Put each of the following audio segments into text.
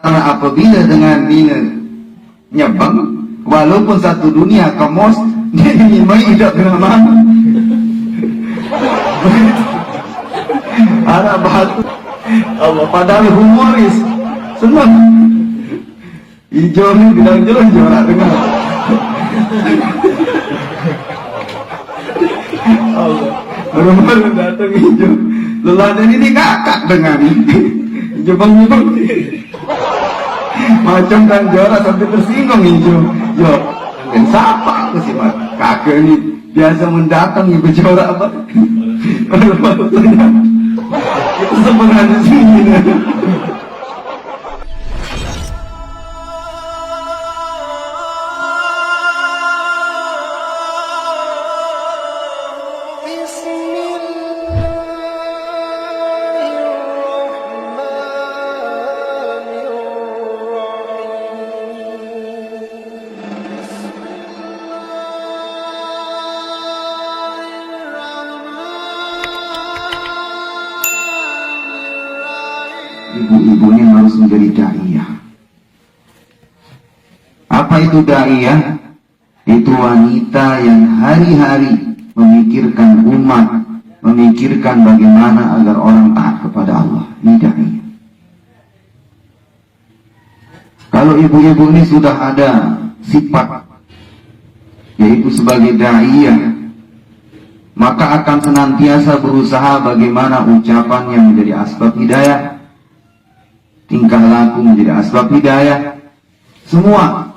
Karena apabila dengan dia nyebang, walaupun satu dunia kemos, dia dimai tidak drama. Ada batu Allah, padahal humoris senang. Hijau ni bilang jelas juara dengar. Allah, baru-baru datang hijau. Lelaki ini kakak dengan hijau bang. Macam kan juara sampai tersinggung hijau. Yo, dan siapa aku sih mak? Kakak ini biasa mendatang ibu juara apa? Baru-baru ternyata itu sebenarnya sini. Ibu-ibunya harus menjadi da'iyah. Apa itu da'iyah? Itu wanita yang hari-hari memikirkan umat, memikirkan bagaimana agar orang taat kepada Allah. Ini da'iyah. Kalau ibu-ibu ini sudah ada sifat, yaitu sebagai da'iyah, maka akan senantiasa berusaha bagaimana ucapan yang menjadi asbab hidayah, tingkah laku menjadi asbab hidayah, semua.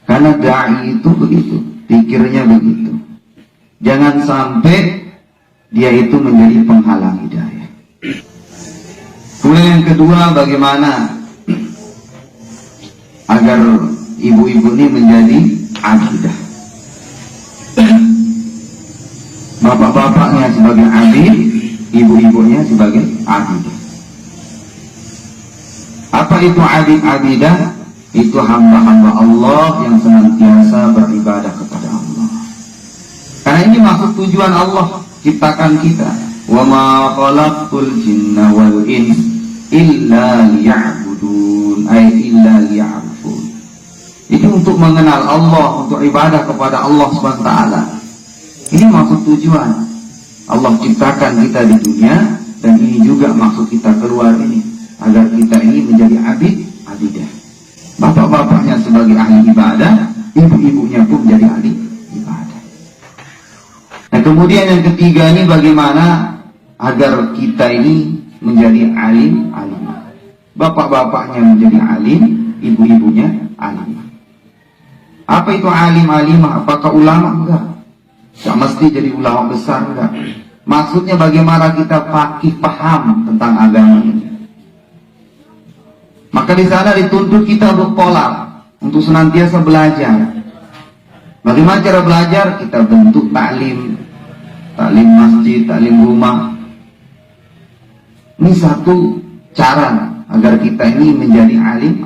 Karena da'i itu begitu, pikirnya begitu. Jangan sampai dia itu menjadi penghalang hidayah. Kemudian yang kedua, bagaimana agar ibu-ibu ini menjadi abidah. Bapak-bapaknya sebagai abid, ibu-ibunya sebagai abidah. Apa itu abid-abidah? Itu hamba-hamba Allah yang senantiasa beribadah kepada Allah. Karena ini maksud tujuan Allah ciptakan kita. Wa ma khalaqtul jinna wal ins illa liya'budun, ay illa liya'rifun. Itu untuk mengenal Allah, untuk ibadah kepada Allah SWT. Ini maksud tujuan Allah ciptakan kita di dunia, dan ini juga maksud kita keluar ini, agar kita ini menjadi abidah. Bapak-bapaknya sebagai ahli ibadah, ibu-ibunya pun menjadi ahli ibadah. Nah, kemudian yang ketiga ini, bagaimana agar kita ini menjadi alim. Bapak-bapaknya menjadi alim, ibu-ibunya alim. Apa itu alim-alimah? Apakah ulama? Enggak. Tidak mesti jadi ulama besar, enggak. Maksudnya bagaimana kita paham tentang agama ini. Maka di sana dituntut kita untuk pola, untuk senantiasa belajar. Bagaimana cara belajar? Kita bentuk taklim masjid, taklim rumah. Ini satu cara agar kita ini menjadi alim.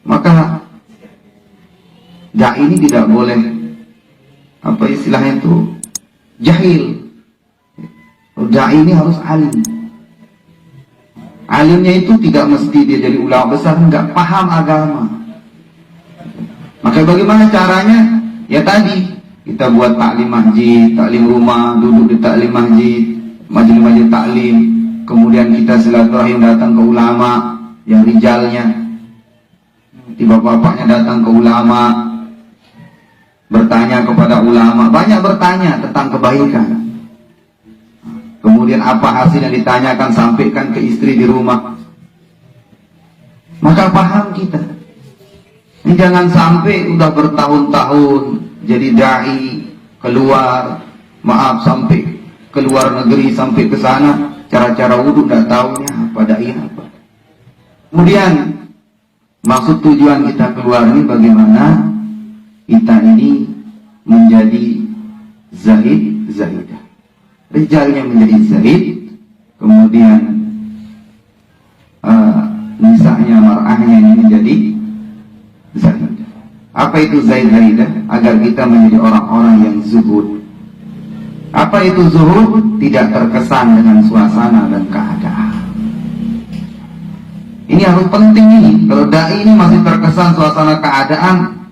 Maka dai ini tidak boleh, apa istilahnya itu, jahil. Dai ini harus alim. Alimnya itu tidak mesti dia jadi ulama besar, enggak, paham agama. Maka bagaimana caranya? Ya tadi, kita buat taklim masjid, taklim rumah, duduk di taklim masjid, majelis taklim. Kemudian kita silaturahim datang ke ulama yang rijalnya. Bapak-bapaknya datang ke ulama, bertanya kepada ulama, banyak bertanya tentang kebaikan. Kemudian apa hasil yang ditanyakan, sampaikan ke istri di rumah. Maka paham kita. Ini jangan sampai udah bertahun-tahun jadi dai, keluar, maaf, sampai ke luar negeri, sampai ke sana, cara-cara wudhu tidak tahunya apa, dai apa. Kemudian maksud tujuan kita keluar ini bagaimana kita ini menjadi zahidah. Rijalnya menjadi zahid, kemudian nisanya, mar'ahnya ini menjadi zahidah. Apa itu zahidah? Agar kita menjadi orang-orang yang zuhud. Apa itu zuhud? Tidak terkesan dengan suasana dan keadaan. Ini harus penting ini. Kalau dai ini masih terkesan suasana keadaan,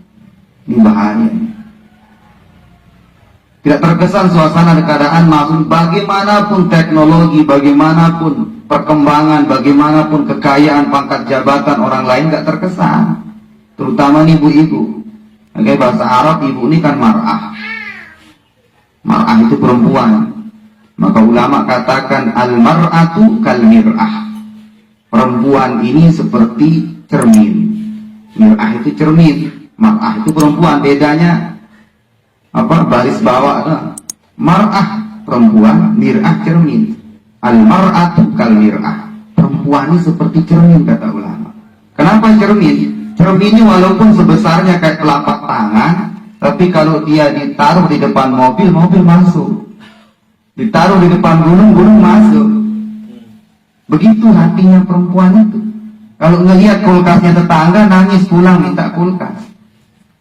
ini bahaya. Tidak terkesan suasana keadaan, maksud bagaimanapun teknologi, bagaimanapun perkembangan, bagaimanapun kekayaan, pangkat jabatan orang lain gak terkesan. Terutama nih ibu-ibu. Oke, bahasa Arab ibu ini kan mar'ah. Mar'ah itu perempuan. Maka ulama katakan al-mar'atu kal-mir'ah. Perempuan ini seperti cermin. Mir'ah itu cermin, mar'ah itu perempuan. Bedanya apa? Baris bawah. Mar'ah perempuan, mir'ah cermin. Al-mar'atu kal-mir'ah. Perempuan ini seperti cermin, kata ulama. Kenapa cermin? Cermin ini walaupun sebesarnya kayak telapak tangan, tapi kalau dia ditaruh di depan mobil, mobil masuk. Ditaruh di depan gunung, gunung masuk. Begitu hatinya perempuan itu. Kalau ngelihat kulkasnya tetangga, nangis pulang minta kulkas.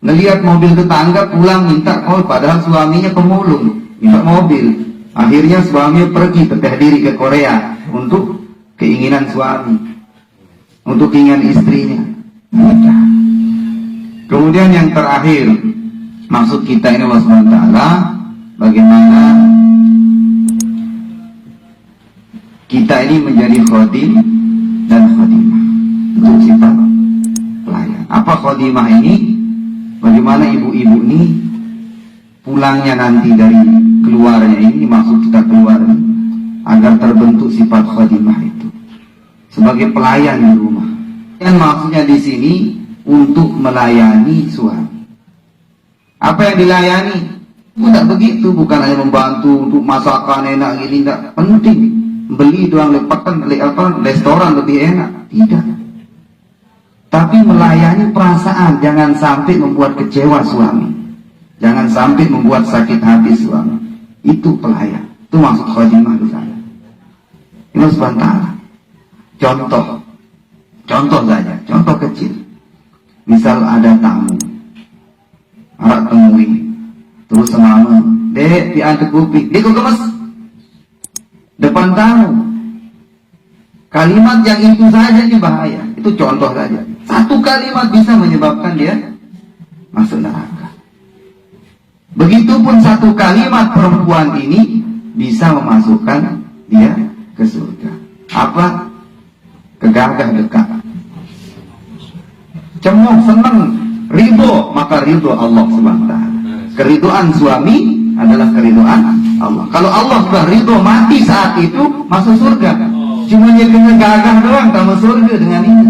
Ngelihat mobil tetangga, pulang minta padahal suaminya pemulung, minta mobil. Akhirnya suaminya pergi teteh diri ke Korea untuk keinginan suami, untuk keinginan istrinya. Mudah. Kemudian yang terakhir, maksud kita ini Allah SWT, bagaimana kita ini menjadi khodim dan khodimah untuk sifat pelayan. Apa khodimah ini? Bagaimana ibu-ibu ini pulangnya nanti dari keluarnya ini, maksud kita keluar ini, agar terbentuk sifat khodimah itu sebagai pelayan di rumah. Dan maksudnya di sini untuk melayani suami. Apa yang dilayani? Tidak begitu, bukan hanya membantu untuk masakan enak gini, tidak penting. Beli doang lepatan, restoran lebih enak, tidak. Tapi melayani perasaan, jangan sampai membuat kecewa suami, jangan sampai membuat sakit hati suami. Itu pelayan, itu maksud khodimah di sana. Ini sebentar. Contoh saja, contoh kecil. Misal ada tamu, arak temui, terus semama, dek diantar kuping, dek kok gemes depan tamu. Kalimat yang itu saja ini bahaya. Itu contoh saja. Satu kalimat bisa menyebabkan dia masuk neraka. Begitupun satu kalimat perempuan ini bisa memasukkan dia ke surga. Apa? Kegagah dekat, cemuh, senang, ridho, maka ridho Allah SWT. Keridoan suami adalah keridoan Allah. Kalau Allah sudah ridho, mati saat itu masuk surga. Cuma dia kena gagah doang, tak masuk surga dengan ini.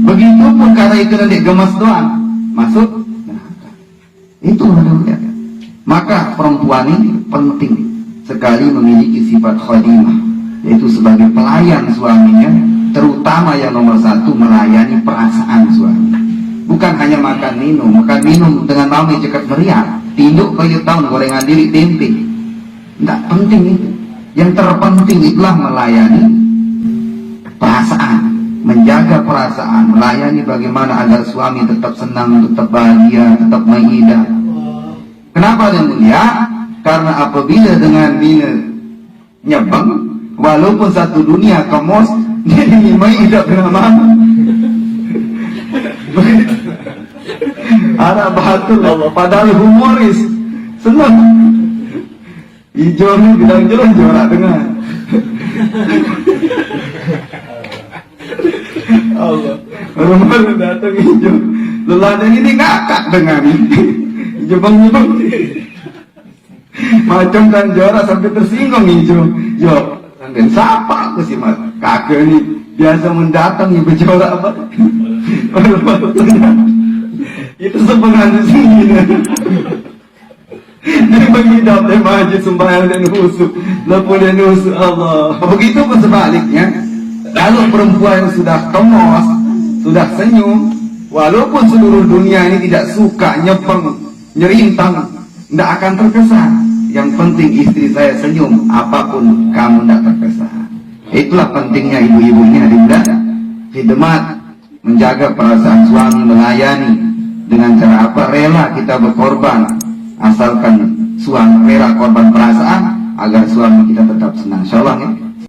Begitupun karena itu nanti gemas doang, masuk neraka. Itu maksudnya. Maka perempuan ini penting sekali memiliki sifat khodimah, yaitu sebagai pelayan suaminya, terutama yang nomor satu melayani perasaan suami. Bukan hanya makan minum dengan mami cekat meriah, tinduk kayu tahun gorengan diri tempe. Tidak penting itu. Yang terpenting itulah melayani perasaan, menjaga perasaan, melayani bagaimana agar suami tetap senang, tetap bahagia, tetap maidah. Kenapa yang mulia? Karena apabila dengan bina nyebang, walaupun satu dunia kemos, jadi maidah dengan mama. Anak bahatul Allah, padahal humoris, senang. Hijau ni bilang jelas jorak dengar. Allah, baru datang hijau. Lelaki ini ngakak dengar ni. Hijau bang. Macam kan jorak sampai tersinggung hijau. Yo, dan siapa aku sih mat? Kakak ni biasa mendatang yang berjorak apa? Itu sebenarnya sini. Dia mengidap dia maju sembahyang dan husuk, lepas dan husuk Allah. Begitu pun sebaliknya, kalau perempuan yang sudah kemos, sudah senyum, walaupun seluruh dunia ini tidak suka nyepeng, nyerintang, tidak akan terkesan. Yang penting istri saya senyum, apapun kamu tidak terkesan. Itulah pentingnya ibu-ibu ini ada khidmat, menjaga perasaan suami, melayani dengan cara apa? Rela kita berkorban, asalkan suami rela korban perasaan agar suami kita tetap senang. Insyaallah ya.